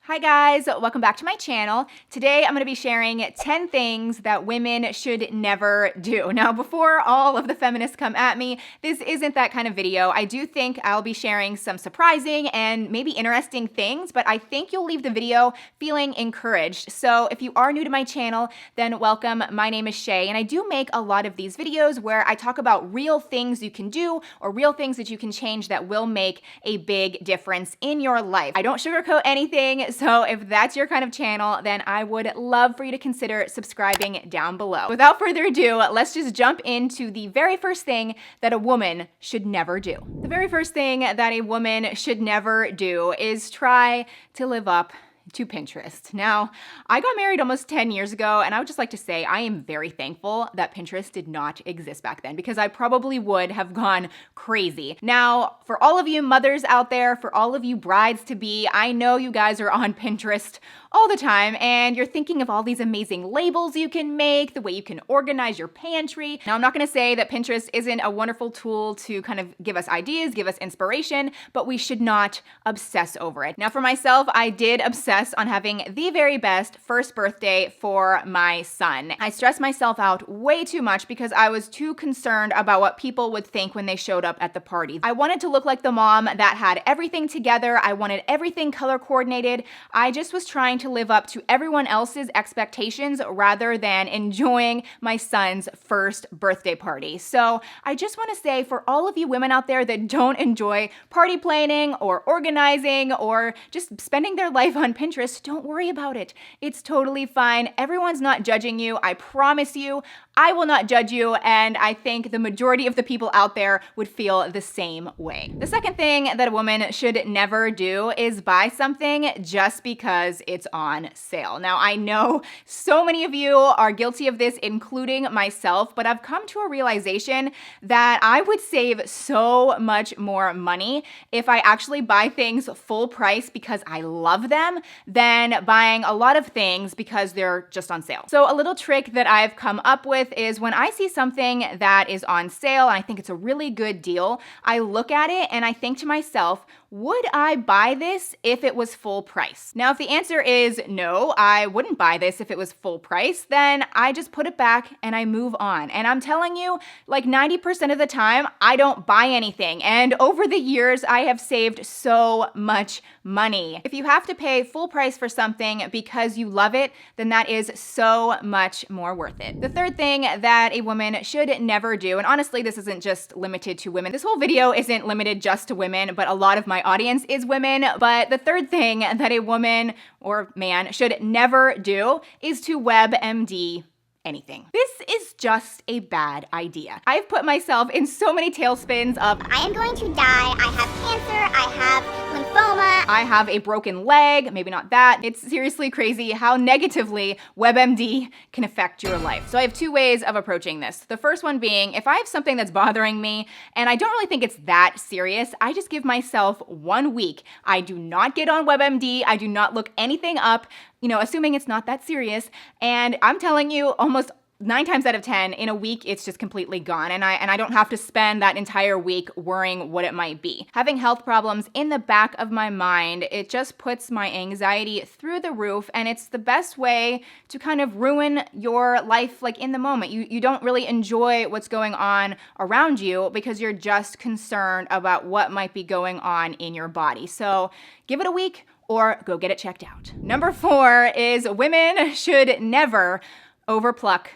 Hi guys, welcome back to my channel. Today I'm going to be sharing 10 things that women should never do. Now, before all of the feminists come at me, this isn't that kind of video. I do think I'll be sharing some surprising and maybe interesting things, but I think you'll leave the video feeling encouraged. So if you are new to my channel, then welcome. My name is Shay, and I do make a lot of these videos where I talk about real things you can do or real things that you can change that will make a big difference in your life. I don't sugarcoat anything. So if that's your kind of channel, then I would love for you to consider subscribing down below. Without further ado, let's just jump into the very first thing that a woman should never do. The very first thing that a woman should never do is try to live up to Pinterest. Now, I got married almost 10 years ago, and I would just like to say I am very thankful that Pinterest did not exist back then, because I probably would have gone crazy. Now, for all of you mothers out there, for all of you brides-to-be, I know you guys are on Pinterest all the time, and you're thinking of all these amazing labels you can make, the way you can organize your pantry. Now, I'm not gonna say that Pinterest isn't a wonderful tool to kind of give us ideas, give us inspiration, but we should not obsess over it. Now, for myself, I did obsess on having the very best first birthday for my son. I stressed myself out way too much because I was too concerned about what people would think when they showed up at the party. I wanted to look like the mom that had everything together. I wanted everything color coordinated. I just was trying to live up to everyone else's expectations rather than enjoying my son's first birthday party. So I just want to say, for all of you women out there that don't enjoy party planning or organizing or just spending their life on Pinterest, don't worry about it. It's totally fine. Everyone's not judging you. I promise you, I will not judge you, and I think the majority of the people out there would feel the same way. The second thing that a woman should never do is buy something just because it's on sale. Now, I know so many of you are guilty of this, including myself, but I've come to a realization that I would save so much more money if I actually buy things full price because I love them than buying a lot of things because they're just on sale. So a little trick that I've come up with is when I see something that is on sale and I think it's a really good deal, I look at it and I think to myself, would I buy this if it was full price? Now, if the answer is no, I wouldn't buy this if it was full price, then I just put it back and I move on. And I'm telling you, like 90% of the time, I don't buy anything. And over the years, I have saved so much money. If you have to pay full price for something because you love it, then that is so much more worth it. The third thing that a woman should never do, and honestly, this isn't just limited to women. This whole video isn't limited just to women, but a lot of my audience is women. But the third thing that a woman or man should never do is to WebMD anything. This is just a bad idea. I've put myself in so many tailspins of, I am going to die, I have cancer, I have lymphoma, I have a broken leg, maybe not that. It's seriously crazy how negatively WebMD can affect your life. So I have two ways of approaching this. The first one being, if I have something that's bothering me and I don't really think it's that serious, I just give myself 1 week. I do not get on WebMD, I do not look anything up, assuming it's not that serious. And I'm telling you, almost 9 times out of 10, in a week, it's just completely gone. And I don't have to spend that entire week worrying what it might be. Having health problems in the back of my mind, it just puts my anxiety through the roof. And it's the best way to kind of ruin your life, like in the moment. You don't really enjoy what's going on around you because you're just concerned about what might be going on in your body. So give it a week or go get it checked out. Number 4 is women should never overpluck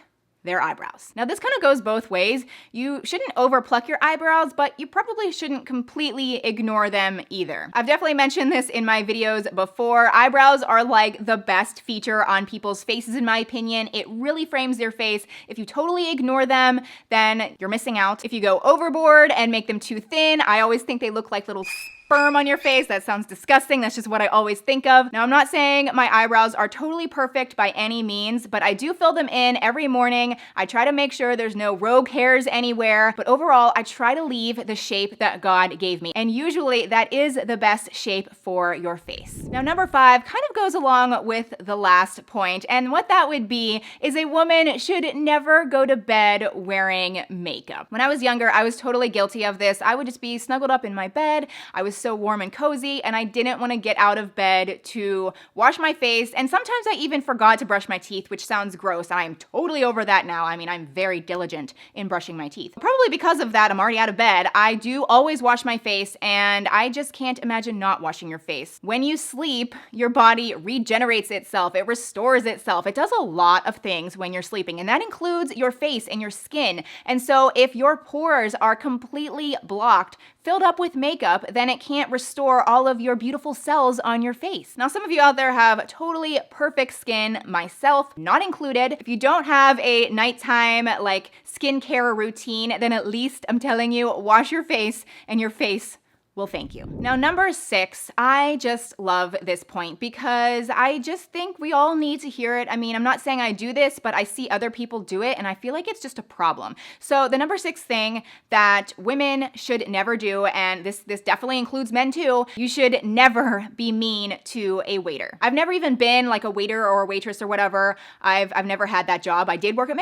their eyebrows. Now, this kind of goes both ways. You shouldn't overpluck your eyebrows, but you probably shouldn't completely ignore them either. I've definitely mentioned this in my videos before. Eyebrows are like the best feature on people's faces, in my opinion. It really frames their face. If you totally ignore them, then you're missing out. If you go overboard and make them too thin, I always think they look like little sperm on your face. That sounds disgusting. That's just what I always think of. Now, I'm not saying my eyebrows are totally perfect by any means, but I do fill them in every morning. I try to make sure there's no rogue hairs anywhere, but overall, I try to leave the shape that God gave me. And usually that is the best shape for your face. Now, number 5 kind of goes along with the last point, and what that would be is a woman should never go to bed wearing makeup. When I was younger, I was totally guilty of this. I would just be snuggled up in my bed. I was so warm and cozy, and I didn't want to get out of bed to wash my face, and sometimes I even forgot to brush my teeth, which sounds gross, and I'm totally over that now. I mean, I'm very diligent in brushing my teeth. Probably because of that, I'm already out of bed. I do always wash my face, and I just can't imagine not washing your face. When you sleep, your body regenerates itself, it restores itself. It does a lot of things when you're sleeping, and that includes your face and your skin. And so if your pores are completely blocked, filled up with makeup, then it can't restore all of your beautiful cells on your face. Now, some of you out there have totally perfect skin, myself not included. If you don't have a nighttime like skincare routine, then at least I'm telling you, wash your face and your face will thank you. Now, number 6, I just love this point because I just think we all need to hear it. I mean, I'm not saying I do this, but I see other people do it and I feel like it's just a problem. So the number 6 thing that women should never do, and this definitely includes men too, you should never be mean to a waiter. I've never even been like a waiter or a waitress or whatever. I've never had that job. I did work at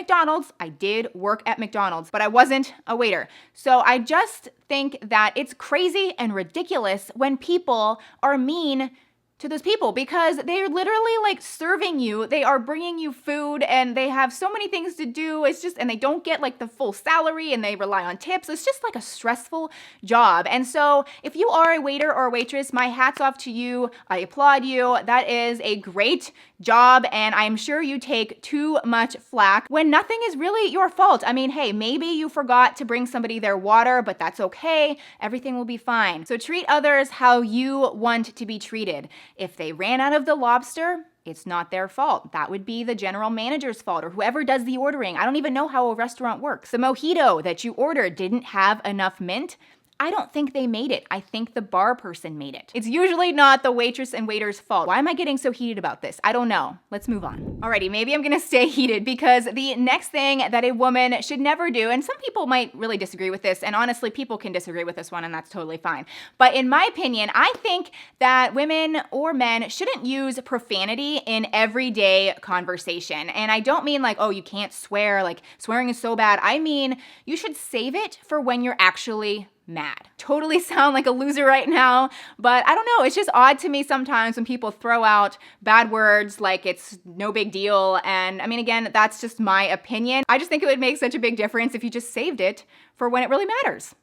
McDonald's. But I wasn't a waiter. So I just think that it's crazy and ridiculous when people are mean to those people because they're literally like serving you. They are bringing you food and they have so many things to do. It's just, and they don't get like the full salary and they rely on tips. It's just like a stressful job. And so if you are a waiter or a waitress, my hat's off to you. I applaud you. That is a great job. And I'm sure you take too much flack when nothing is really your fault. I mean, hey, maybe you forgot to bring somebody their water, but that's okay. Everything will be fine. So treat others how you want to be treated. If they ran out of the lobster, it's not their fault. That would be the general manager's fault or whoever does the ordering. I don't even know how a restaurant works. The mojito that you ordered didn't have enough mint. I don't think they made it. I think the bar person made it. It's usually not the waitress and waiter's fault. Why am I getting so heated about this? I don't know. Let's move on. Alrighty, maybe I'm gonna stay heated because the next thing that a woman should never do, and some people might really disagree with this, and honestly, people can disagree with this one, and that's totally fine. But in my opinion, I think that women or men shouldn't use profanity in everyday conversation. And I don't mean like, oh, you can't swear, like swearing is so bad. I mean, you should save it for when you're actually mad. Totally sound like a loser right now, but I don't know. It's just odd to me sometimes when people throw out bad words like it's no big deal. And I mean, again, that's just my opinion. I just think it would make such a big difference if you just saved it for when it really matters.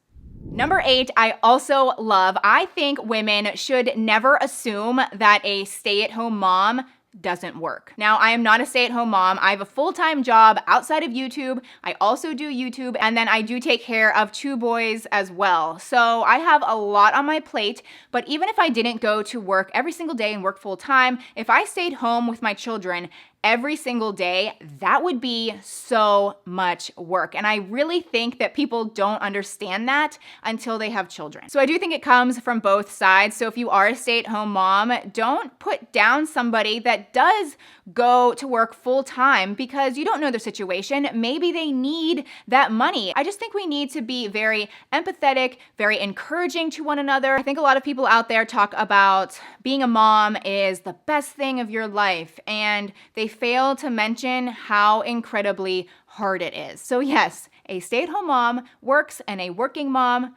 Number 8, I also love. I think women should never assume that a stay-at-home mom doesn't work. Now, I am not a stay-at-home mom. I have a full-time job outside of YouTube. I also do YouTube, and then I do take care of 2 boys as well. So I have a lot on my plate, but even if I didn't go to work every single day and work full-time, if I stayed home with my children every single day, that would be so much work. And I really think that people don't understand that until they have children. So I do think it comes from both sides. So if you are a stay-at-home mom, don't put down somebody that does go to work full time because you don't know their situation. Maybe they need that money. I just think we need to be very empathetic, very encouraging to one another. I think a lot of people out there talk about being a mom is the best thing of your life, and they fail to mention how incredibly hard it is. So yes, a stay-at-home mom works and a working mom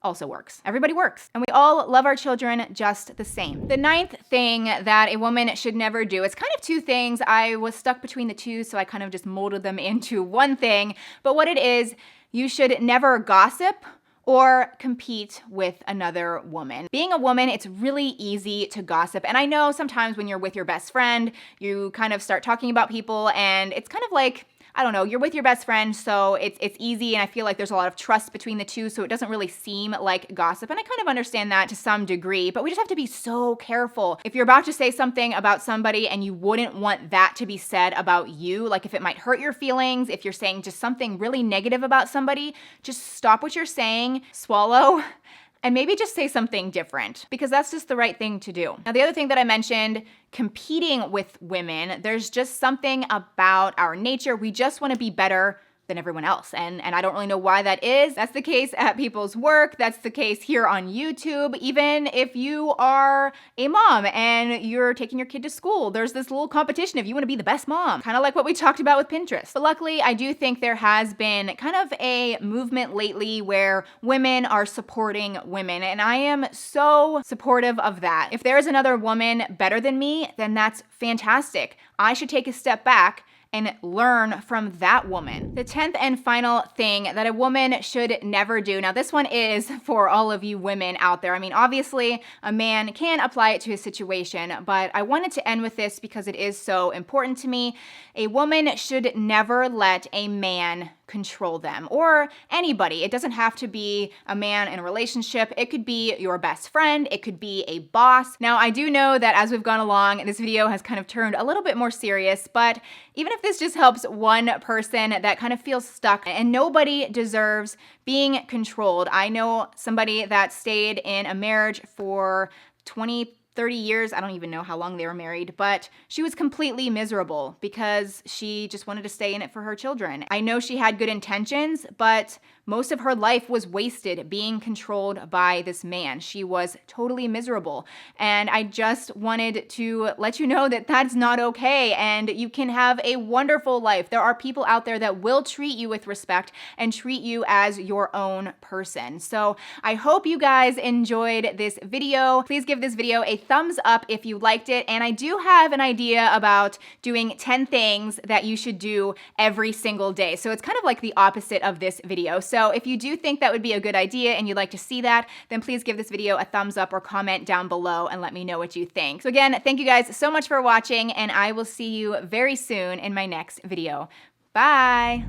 also works. Everybody works. And we all love our children just the same. The 9th thing that a woman should never do, it's kind of 2 things. I was stuck between the 2, so I kind of just molded them into one thing. But what it is, you should never gossip or compete with another woman. Being a woman, it's really easy to gossip. And I know sometimes when you're with your best friend, you kind of start talking about people and it's kind of like, I don't know, you're with your best friend, so it's easy, and I feel like there's a lot of trust between the 2, so it doesn't really seem like gossip, and I kind of understand that to some degree, but we just have to be so careful. If you're about to say something about somebody and you wouldn't want that to be said about you, like if it might hurt your feelings, if you're saying just something really negative about somebody, just stop what you're saying, swallow, and maybe just say something different because that's just the right thing to do. Now, the other thing that I mentioned, competing with women, there's just something about our nature. We just want to be better than everyone else. And I don't really know why that is. That's the case at people's work. That's the case here on YouTube. Even if you are a mom and you're taking your kid to school, there's this little competition if you want to be the best mom, kind of like what we talked about with Pinterest. But luckily, I do think there has been kind of a movement lately where women are supporting women, and I am so supportive of that. If there is another woman better than me, then that's fantastic. I should take a step back and learn from that woman. The 10th and final thing that a woman should never do. Now, this one is for all of you women out there. I mean, obviously, a man can apply it to his situation, but I wanted to end with this because it is so important to me. A woman should never let a man control them, or anybody. It doesn't have to be a man in a relationship. It could be your best friend. It could be a boss. Now, I do know that as we've gone along, this video has kind of turned a little bit more serious, but even if this just helps one person that kind of feels stuck, and nobody deserves being controlled. I know somebody that stayed in a marriage for 30 years. I don't even know how long they were married, but she was completely miserable because she just wanted to stay in it for her children. I know she had good intentions, but most of her life was wasted being controlled by this man. She was totally miserable. And I just wanted to let you know that that's not okay, and you can have a wonderful life. There are people out there that will treat you with respect and treat you as your own person. So I hope you guys enjoyed this video. Please give this video a thumbs up if you liked it. And I do have an idea about doing 10 things that you should do every single day. So it's kind of like the opposite of this video. So if you do think that would be a good idea and you'd like to see that, then please give this video a thumbs up or comment down below and let me know what you think. So again, thank you guys so much for watching, and I will see you very soon in my next video. Bye.